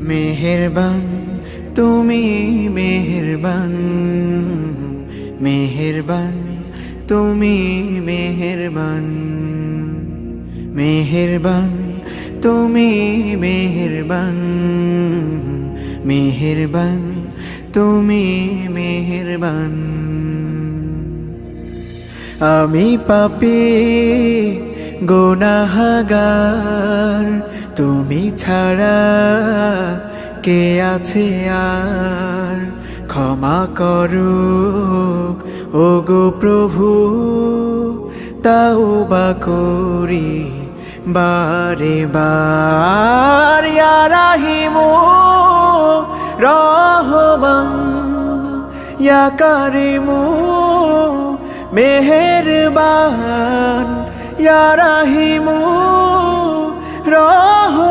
মেহেরবান তুমি মেহেরবান, মেহেরবান তুমি মেহেরবান, মেহেরবান তুমি মেহেরবান, মেহেরবান তুমি মেহেরবান। আমি পাপী গুনাহগার, তুমি ছাড়া কে আছে আর? ক্ষমা করো ওগো প্রভু, তাওবা করি বারে বার। ইয়া রাহিমু রহমান, ইয়া কারিমু মেহেরবান, ইয়া রাহিমু রহমান।